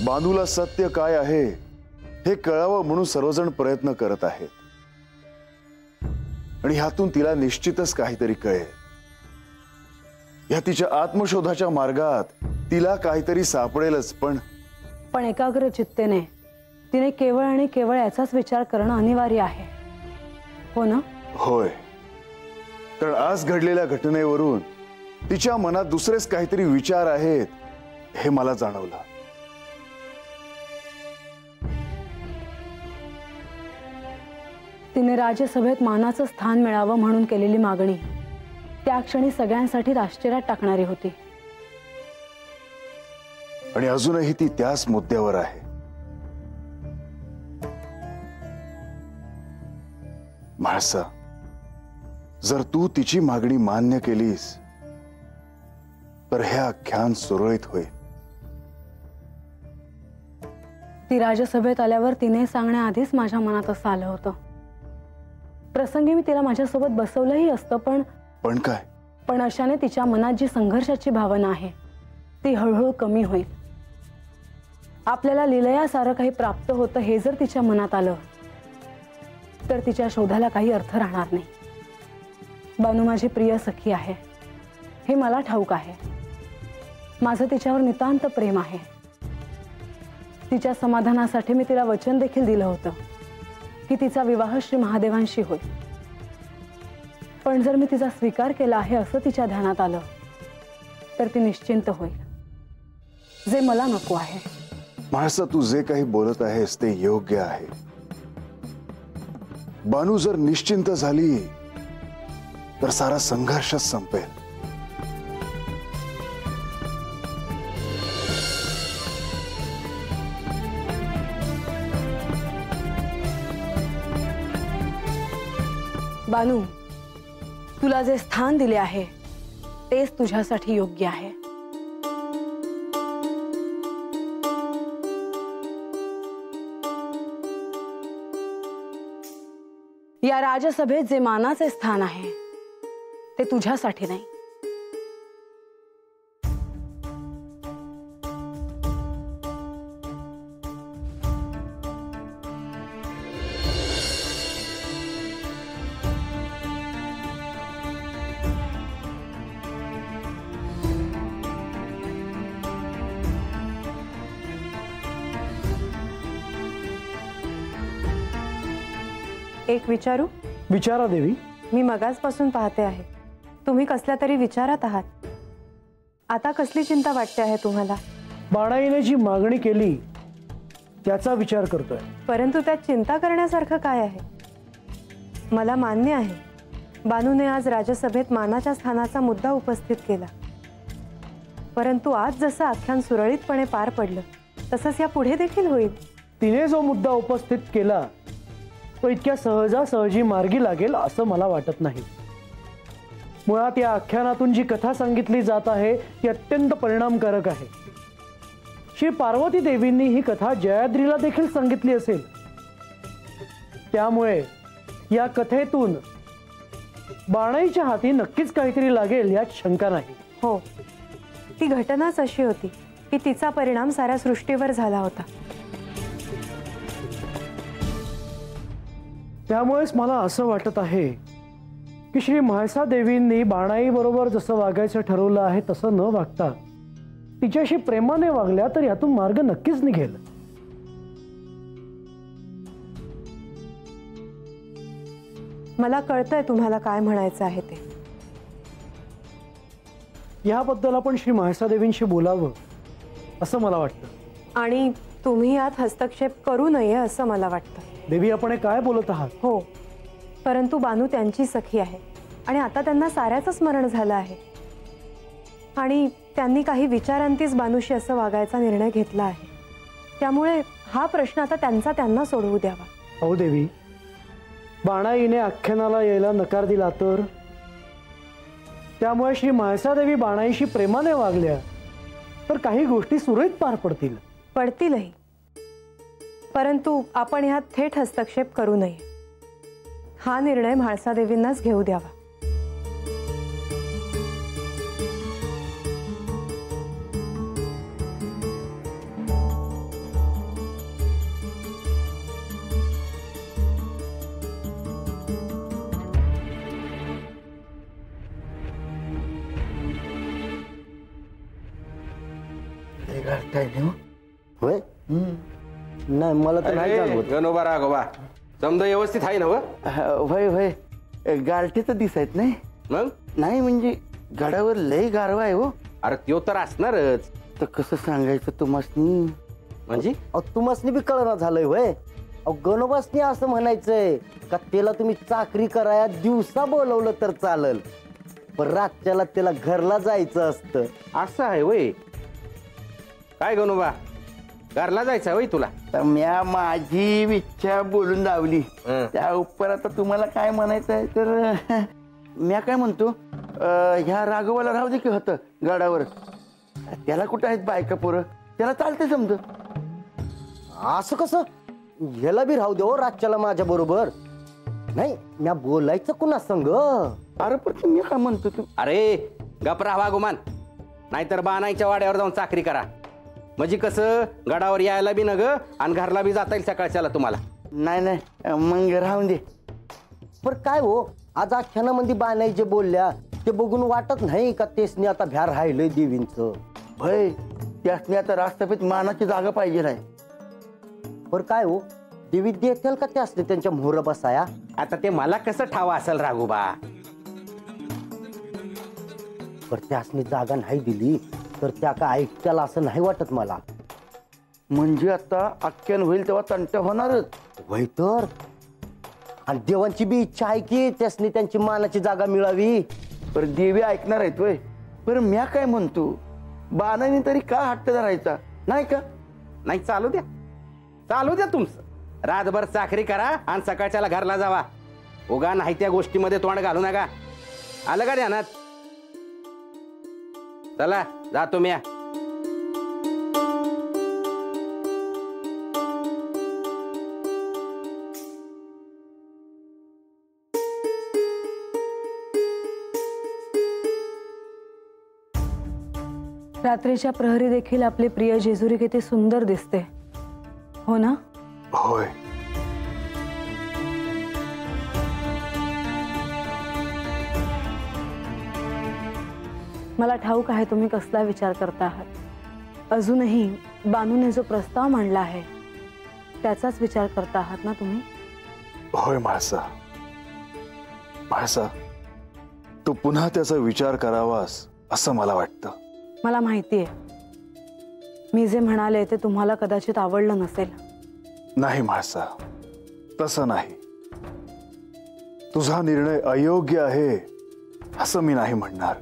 बानूला सत्य काय आहे हे कळावं म्हणून सर्वजण प्रयत्न करत आहेत आणि ह्यातून तिला निश्चितच काहीतरी कळेल। या तिच्या आत्मशोधाच्या मार्गात तिला काहीतरी सापडेलच। पण एकाग्र चित्तेने तिने केवळ आणि केवळ याचाच विचार करणं अनिवार्य आहे, हो ना? होय, कारण आज घडलेल्या घटनेवरून तिच्या मनात दुसरेच काहीतरी विचार आहेत हे मला जाणवलं। तिने राज्यसभेत मानाचं स्थान मिळावं म्हणून केलेली मागणी त्या क्षणी सगळ्यांसाठी आश्चर्यात टाकणारी होती आणि अजूनही ती त्याच मुद्द्यावर आहे। म्हाळसा, जर तू तिची मागणी मान्य केलीस तर हे आख्यान सुरळीत होईल। ती राज्यसभेत आल्यावर तिने सांगण्याआधीच माझ्या मनात असं आलं होतं। प्रसंगी मी तिला माझ्यासोबत बसवलंही असतं, पण काय? पण अशाने तिच्या मनात जी संघर्षाची भावना आहे ती हळूहळू कमी होईल। आपल्याला लीलयासारं काही प्राप्त होतं हे जर तिच्या मनात आलं तर तिच्या शोधाला काही अर्थ राहणार नाही। बानू माझी प्रिय सखी आहे हे मला ठाऊक आहे। माझं तिच्यावर नितांत प्रेम आहे। तिच्या समाधानासाठी मी तिला वचन देखील दिलं होतं की तिचा विवाह श्री महादेवांशी होईल। पण जर मी तिचा स्वीकार केला आहे असं तिच्या ध्यानात आलं तर ती निश्चिंत होईल, जे मला नको आहे। म्हाळसा, तू जे काही बोलत आहेस ते योग्य आहे। बानू जर निश्चिंत झाली तर सारा संघर्षच संपेल। बानू, तुला जे स्थान दिले आहे तेच तुझ्यासाठी योग्य आहे। या राज्यसभेत जे मानाचे स्थान आहे ते तुझ्यासाठी नाही। एक विचारू? विचारा देवी। मी मगाचपासून पाहते आहे तुम्ही कसल्या तरी विचारात आहात। आता कसली चिंता वाटते आहे तुम्हाला? बाणाईने जी मागणी केली त्याचा विचार करतोय। परंतु त्यात चिंता करण्यासारखं काय आहे? मला मान्य आहे बानूने आज राज्यसभेत मानाच्या स्थानाचा मुद्दा उपस्थित केला, परंतु आज जसं आख्यान सुरळीतपणे पार पडलं तसंच या पुढे देखील होईल। तिने जो मुद्दा उपस्थित केला तो इतक्या सहजासहजी मार्गी लागेल असं मला वाटत नाही। मुळात या आख्यानातून जी कथा सांगितली जात आहे ती अत्यंत परिणामकारक आहे। श्री पार्वती देवींनी ही कथा जयाद्रीला देखील सांगितली असेल, त्यामुळे या कथेतून बाणाईच्या हाती नक्कीच काहीतरी लागेल यात शंका नाही। हो, ती घटनाच अशी होती की तिचा परिणाम साऱ्या सृष्टीवर झाला होता। त्यामुळेच मला असं वाटत आहे की श्री म्हाळसा देवींनी बाणाई बरोबर जसं वागायचं ठरवलं आहे तसं न वागता तिच्याशी प्रेमाने वागल्या तर यातून मार्ग नक्कीच निघेल। मला कळतंय तुम्हाला काय म्हणायचं आहे ते। याबद्दल आपण श्री म्हाळसा देवींशी बोलावं असं मला वाटतं आणि तुम्ही यात हस्तक्षेप करू नये असं मला वाटतं। देवी, आपण हे काय बोलत आहात? हो, परंतु बानू त्यांची सखी आहे आणि आता त्यांना साऱ्याचं स्मरण झालं आहे आणि त्यांनी काही विचारांतीच बानूशी असं वागायचा निर्णय घेतला आहे। त्यामुळे हा प्रश्न आता त्यांना सोडवू द्यावा। हो देवी, बाणाईने आख्यानाला यायला नकार दिला तर? त्यामुळे श्री म्हाळसा देवी बाणाईशी प्रेमाने वागल्या तर काही गोष्टी सुरळीत पार पडतीलही, परंतु आपण ह्यात थेट हस्तक्षेप करू नये। हा निर्णय म्हाळसा देवींनाच घेऊ द्यावा। होय नाही मला तर नाही जाणवत. गणोबा राघोबा समजा व्यवस्थित आहे ना व? होय होय गारठीचं दिसायत नाही. मग नाही म्हणजे गडावर लय गारवा आहे हो. अरे त्यो तर असणारच. तर कसं सांगायचं तुम्हासनी म्हणजे तुम्हासनी बी कळना झालंय होय. गणोबासनी असं म्हणायचंय का त्याला तुम्ही चाकरी कराया दिवसा बोलवलं तर चालल पण रातच्याला त्याला घरला जायचं असतं. असं आहे वय. काय गणोबा घरला जायचं वय तुला? तर म्या माझी इच्छा बोलून लावली. त्या उपर आता तुम्हाला काय म्हणायचं आहे तर म्या काय म्हणतो ह्या राघवाला राहू दे की होतं गडावर. त्याला कुठं आहेत बायका पोरं त्याला चालते समज. असं कसं ह्याला बी राहू दे हो रातच्याला माझ्या बरोबर. नाही म्या बोलायचं कुणा संग. अरे पण मी काय म्हणतो तू. अरे गप राहा गुमान नाहीतर बाणाईच्या वाड्यावर जाऊन चाकरी करा. म्हणजे कसं गडावर यायला बी न ग आणि घरला बी जाता येईल सकाळच्याला तुम्हाला. नाही नाही मग राहून दे. पर काय हो आज आख्यानामध्ये बाणाई जे बोलल्या ते बघून वाटत नाही का तेसनी आता भ्या राहिलंय देवींचं. भय त्यासनी आता राष्ट्रपीठ मानाची जागा पाहिजे नाही. पर काय हो देवी देतील का त्यासनी त्यांच्या मोहर बसाया. आता ते मला कसं ठावा असेल राघोबा. पर त्यासनी जागा नाही दिली तर त्या का ऐकत्याला असं नाही वाटत मला. म्हणजे आता आख्यान होईल तेव्हा तंट होणारच. होय तर आणि देवांची बी इच्छा आहे की त्यासनी त्यांची मानाची जागा मिळावी. पर देवी ऐकणार आहेत वय. पर म्या काय म्हणतो बाणाने तरी का हट्ट धरायचा नाही का. नाही चालू द्या चालू द्या तुमचं. रातभर चाकरी करा आणि सकाळच्याला घरला जावा. उगा नाही त्या गोष्टीमध्ये तोंड घालू नका. आलं का ध्यानात. चला जातो म्या. रात्रीच्या प्रहरी देखील आपले प्रिय जेजुरी किती सुंदर दिसते हो ना. होय. मला ठाऊक आहे तुम्ही कसला विचार करता आहात. अजूनही बानूने जो प्रस्ताव मांडला आहे त्याचाच विचार करता आहात ना तुम्ही. होय म्हाळसा. म्हाळसा तू पुन्हा त्याचा विचार करावास असं मला वाटतं. मला माहिती आहे मी जे म्हणाले ते तुम्हाला कदाचित आवडलं नसेल. नाही म्हाळसा तसं नाही. तुझा निर्णय अयोग्य आहे असं मी नाही म्हणणार.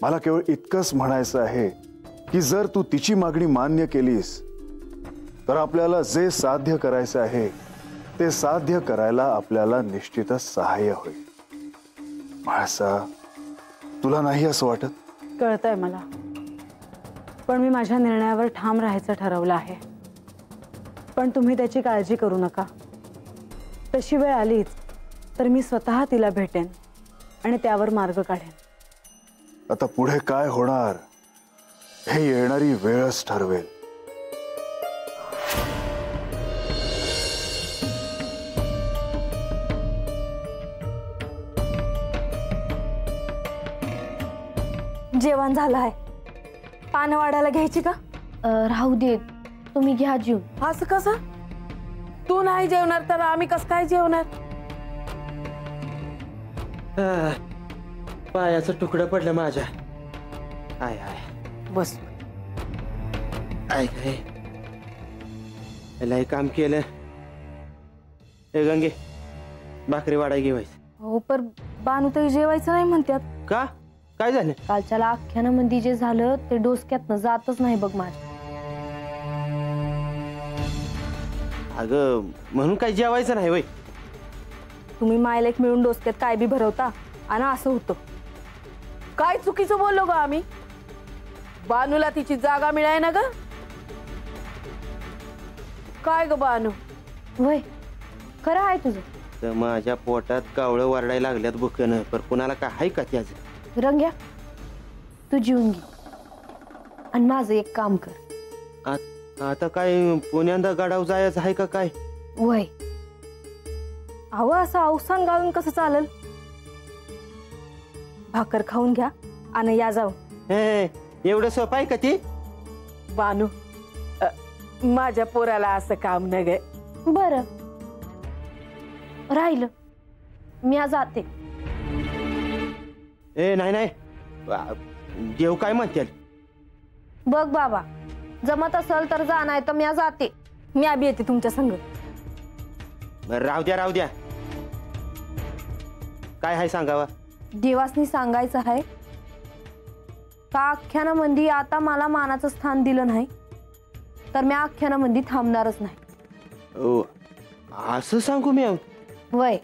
मला केवळ इतकंच म्हणायचं आहे की जर तू तिची मागणी मान्य केलीस तर आपल्याला जे साध्य करायचं आहे ते साध्य करायला आपल्याला निश्चितच सहाय्य होईल. म्हाळसा तुला नाही असं वाटत? कळतंय मला पण मी माझ्या निर्णयावर ठाम राहायचं ठरवलं आहे. पण तुम्ही त्याची काळजी करू नका. तशी वेळ आलीच तर मी स्वतः तिला भेटेन आणि त्यावर मार्ग काढेन. आता पुढे काय होणार हे येणारी वेळच ठरवेल. जेवण झालं आहे. पानं वाढायला घ्यायची का? राहू देत तुम्ही घ्या जीव. असं कसं. तू नाही जेवणार तर आम्ही कसं काय जेवणार. पायाचं तुकडं पडलं माझ्या. I I bus. आय काय लय काम केलं. हे गंगे भाकरी वाढाय घेवायचं. हो पर बानू तरी जेवायचं नाही म्हणतात. का काय झालं? कालच्याला आख्यानामध्ये जे झालं ते डोसक्यातनं जातच नाही बघ माझ्या. अगं म्हणून काय जेवायचं नाही वय. तुम्ही मायलेक मिळून डोसक्यात काय बी भरवता आणि असं होतं. काय चुकीचं बोललो ग आम्ही. बानूला तिची जागा मिळाय ना ग. काय ग बानू. वय खरं आहे तुझं. तर माझ्या पोटात कावळं वरडायला लागल्यात बुकनं. पर कुणाला काय आहे का त्याचं. रंग्या तू जेवून घे आणि माझं एक काम कर. आता काय पुण्यांदा गडाव जायचं आहे का काय. वय अहो असं अवसान घालून कसं चालेल. भाकर खाऊन घ्या आणि या जाऊ. हे एवढं सोपं आहे का ती. बानू, माझ्या पोराला असं काम न गे. बरं राहिलं, मी आज जाते. ए नाही नाही, देव काय म्हणते? बघ बाबा, जमत असेल तर जा, नाही तर मी आज जाते. मी आबी येते तुमच्या संग. राहू द्या राहू द्या. काय आहे सांगावा? देवासनी सांगायचं आहे का आख्यानामंदी आता मला मानाचं स्थान दिलं नाही तर मी आख्यानामंदी थांबणारच नाही. असं सांगू मी? वय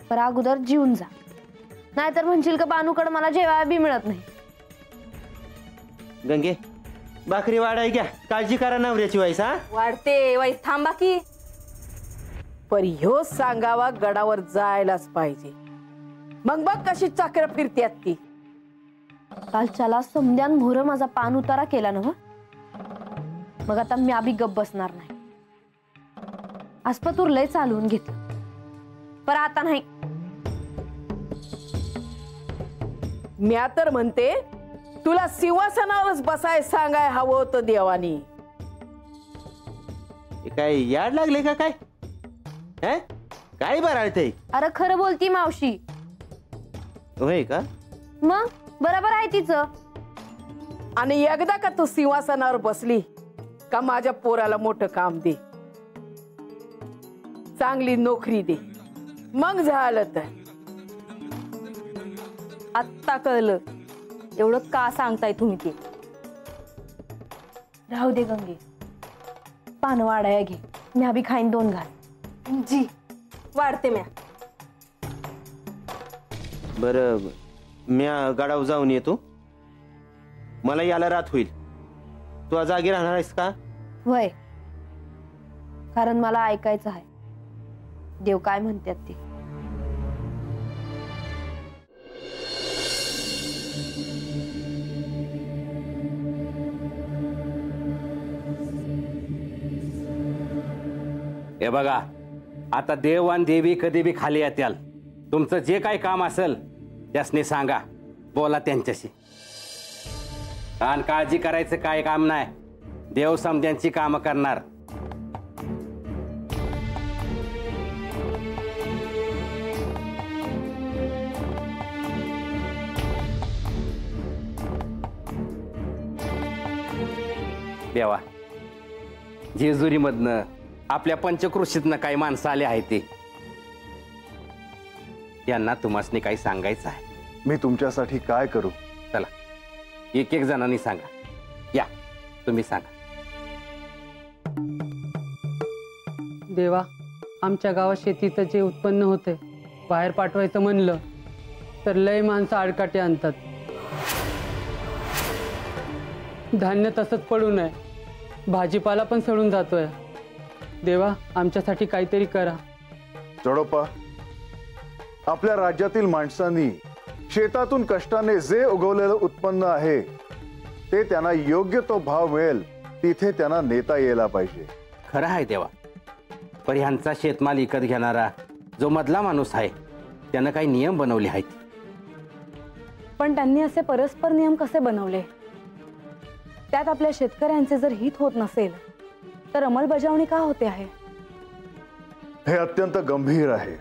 पर अगोदर जीवन जा, नाहीतर म्हणशील का बानूकडे मला जेवायला बी मिळत नाही. गंगे, भाकरी वाढाय घ्या, काळजी करा नवऱ्याची वाईस. हा वाढते वाईस, थांबा की. पर ह्यो सांगावा गडावर जायलाच पाहिजे. मग बघ कशी चक्र फिरत्यात ती. कालच्याला समद्यान भोर माझा पान उतारा केला ना, मग आता मी आबी गप बसणार नाही. आसपतूर लय चालवून घेतलं, पर आता नाही. मी तर म्हणते तुला सिंहासनावरच बसाय सांगाय हवं होतं देवानी. काय याड लागले का काय? काय बराळते? अरे खरं बोलती मावशी. होय का? मग बरोबर आहे तिचं. आणि एकदा का तू सिंहासनावर बसली का माझ्या पोराला मोठं काम दे, चांगली नोकरी दे, मग झालं. तर आत्ता कळलं एवढं का सांगताय तुम्ही ते. राहू दे गंगे, पान वाढाया घे, मी आबी खाईन 2 घाल. जी वाढते म्या. बरं, मी गडावर जाऊन येतो. मला याला रात होईल. तू जागी राहणार आहेस का? वय, कारण मला ऐकायचं आहे देव काय म्हणतात ते. हे बघा, आता देव आणि देवी कधी बी खाली येत्याल. तुमचं जे काही काम असेल त्यासनी सांगा, बोला त्यांच्याशी. आणि काळजी करायचं काय काम नाही, देव समध्यांची कामं करणार. देवा, जेजुरीमधनं आपल्या पंचकृषीतनं काही माणसं आले आहेत ते, यांना तुम्हासनी काही सांगायचं आहे. मी तुमच्यासाठी काय करू? चला, एक एक जणांनी सांगा. या, तुम्ही सांगा. देवा, आमच्या गावात शेतीचं जे उत्पन्न होते बाहेर पाठवायचं म्हणलं तर लय माणसं आडकाठी आणतात. धान्य तसंच पडू नये, भाजीपाला पण सडून जातोय. देवा, आमच्यासाठी काहीतरी करा. जोडोपा, आपल्या राज्यातील माणसांनी शेतातून कष्टाने जे उगवलेलं उत्पन्न आहे ते त्यांना योग्य तो भाव मिळेल तिथे त्यांना नेता यायला पाहिजे. खरं आहे देवा, पण ह्यांचा शेतमाल विकत घेणारा जो मधला माणूस आहे त्यानं काही नियम बनवले आहेत. पण त्यांनी असे परस्पर नियम कसे बनवले? त्यात आपल्या शेतकऱ्यांचे जर हित होत नसेल तर अंमलबजावणी का होते आहे? हे अत्यंत गंभीर आहे.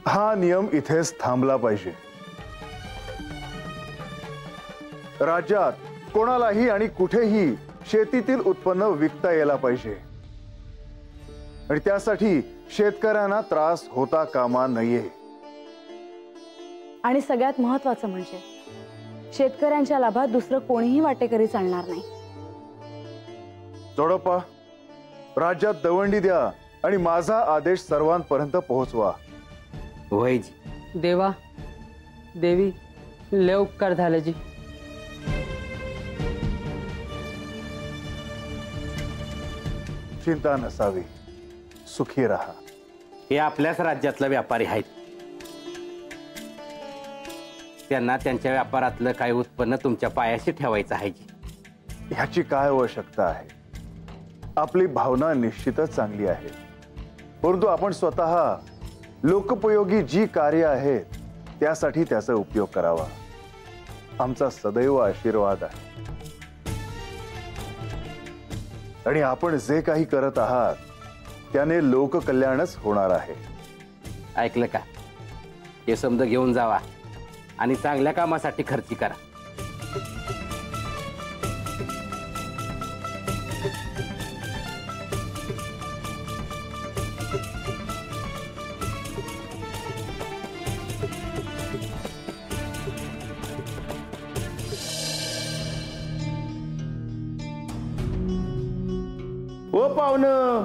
हा नियम इथेच थांबला पाहिजे. राज्यात कोणालाही आणि कुठेही शेतीतील उत्पन्न विकता यायला पाहिजे आणि त्यासाठी शेतकऱ्यांना त्रास होता कामा नये. आणि सगळ्यात महत्त्वाचं म्हणजे शेतकऱ्यांच्या लाभात दुसरं कोणीही वाटेकरी चालणार नाही. जोडोपा, राज्यात दवंडी द्या आणि माझा आदेश सर्वांपर्यंत पोहोचवा. होय जी. देवा, देवी, लय उपकार झाले जी. चिंता नसावी, सुखी राहा. हे आपल्याच राज्यातले व्यापारी आहेत. त्यांना त्यांच्या व्यापारातलं काही उत्पन्न तुमच्या पायाशी ठेवायचं आहे जी. ह्याची काय आवश्यकता आहे? आपली भावना निश्चितच चांगली आहे, परंतु आपण स्वतः लोकोपयोगी जी कार्य आहेत त्यासाठी त्याचा उपयोग करावा. आमचा सदैव आशीर्वाद आहे. आणि आपण जे काही करत आहात त्याने लोककल्याणच होणार आहे. ऐकलं का? हे समज घेऊन जावा आणि चांगल्या कामासाठी खर्ची करा. ओ पाहुणं,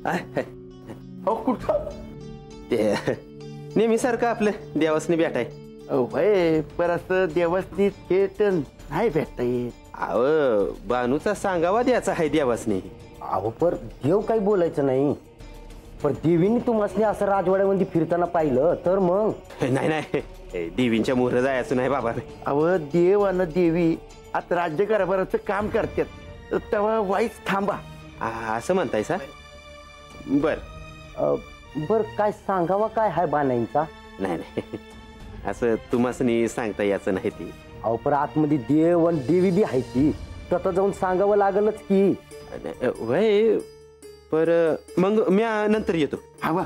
अहो कुठं? ते नेहमीसारखं आपलं देवासनी भेटाय. होय, पर असं देवसनी थेट नाही भेटता येत. अव बानूचा सांगावा द्यायचा आहे देवासनी. अहो पर देव काही बोलायचं नाही, पण देवीने तुम्हाला असं राजवाड्यामध्ये फिरताना पाहिलं तर मग नाही नाही, देवींच्या मोहर जायचं नाही बाबा. अव देव आणि देवी आता राज्यकारभाराचं काम करतात, तेव्हा वाईच थांबा असं म्हणताय सा? बर बर काय सांगावा काय हाय बानाईंचा? नाही नाही, असं तुम्हासनी सांगता याचं नाही ती. अहो पर आतमध्ये देव आणि देवी बी आहे ती, स्वतः जाऊन सांगावं लागलच की. वय पर मग मी नंतर येतो. हवा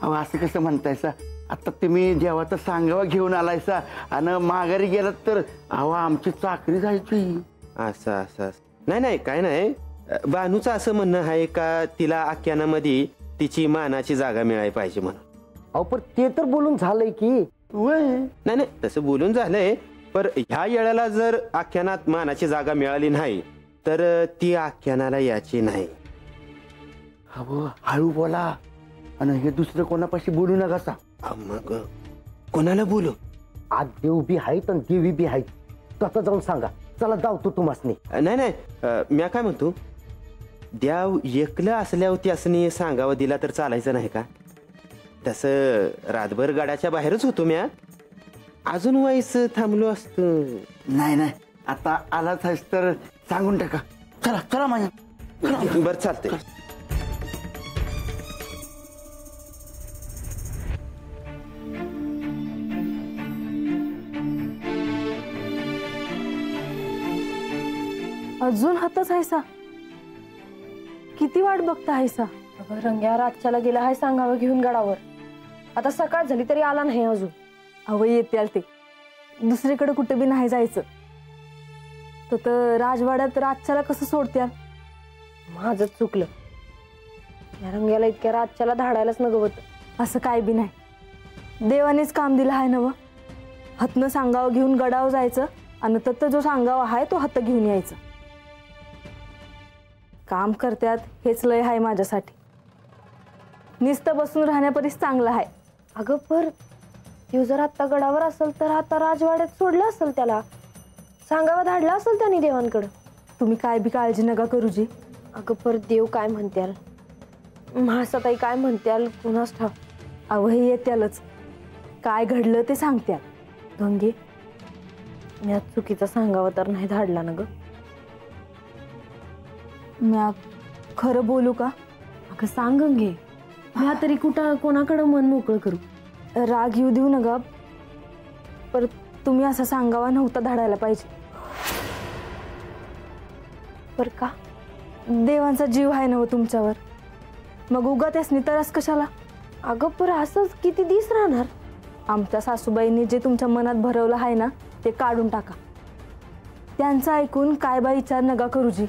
अहो असं कसं म्हणतायसा? आता तुम्ही देवाचा सांगावा घेऊन आलायसा आणि माघारी गेलात तर अहो आमची चाकरी जायची. असं असं नाही नाही, काय नाही. बानूचं असं म्हणणं आहे का तिला आख्यानामध्ये तिची मानाची जागा मिळाली पाहिजे म्हणून. अहो पण ते तर बोलून झालंय की. नाही नाही, तसं बोलून झालंय, पर ह्या येळाला जर आख्यानात मानाची जागा मिळाली नाही तर ती आख्यानाला याची नाही. अहो हळू बोला आणि हे दुसरं कोणापाशी बोलू नका सा. मग कोणाला बोलू? आज देव बी आहेत आणि देवी बी आहेत, स्वतः जाऊन सांगा. चला जाऊ तुम्हासनी. नाही नाही, मी काय म्हणतो, द्याव एकलं असल्यावर त्यासनी सांगावं दिला तर चालायचं नाही का? तसं रातभर गाड्याच्या बाहेरच होतो म्या, अजून वाईस थांबलो असतो. नाही नाही, आता आलाच आहेस तर सांगून टाका. चला चला माझ्या. बरं चालतंय. अजून हातच आहेसा? किती वाट बघता आहेसा? अगं रंग्या रातच्याला गेला हाय सांगावं घेऊन गडावर. आता सकाळ झाली तरी आला नाही अजून. अव येत्याल ते, दुसरीकडे कुठे बी नाही जायचं. तर राजवाड्यात रातच्याला कसं सोडत्याल? माझंच चुकलं. या रंग्याला इतक्या रातच्याला धाडायलाच न गवत. असं काय बी नाही, देवानेच काम दिलं आहे नव. हतनं सांगावं घेऊन गडावर जायचं आणि तत्त जो सांगावा आहे तो हत्त घेऊन यायचं. काम करत्यात हेच लय आहे माझ्यासाठी. नुसतं बसून राहण्यापरीच चांगलं आहे. अगं पर तो जर आता गडावर असेल तर आता राजवाड्यात सोडलं असेल त्याला, सांगावा धाडला असेल त्याने देवांकडं. तुम्ही काय बी काळजी नका करू जी. अगं पर देव काय म्हणत्याल, म्हासाताई काय म्हणत्याल कुणास ठाव. अव हे येत्यालच, काय घडलं ते सांगत्याल. गंगे मी चुकीचा सांगावं तर नाही धाडला ना ग. म्या खरं बोलू का? अगं सांग गंगे, म्या तरी कुठं कोणाकडं मन मोकळं करू. राग येऊ देऊ नका, पर तुम्ही असं सांगावा नव्हता धाडायला पाहिजे. पर का? देवांचा जीव आहे ना तुमच्यावर, मग उगा त्यासनी तरस कशाला? अगं पर असंच किती दिवस राहणार? आमच्या सासूबाईंनी जे तुमच्या मनात भरवलं आहे ना ते काढून टाका. त्यांचं ऐकून काय बा विचार नका करू जी.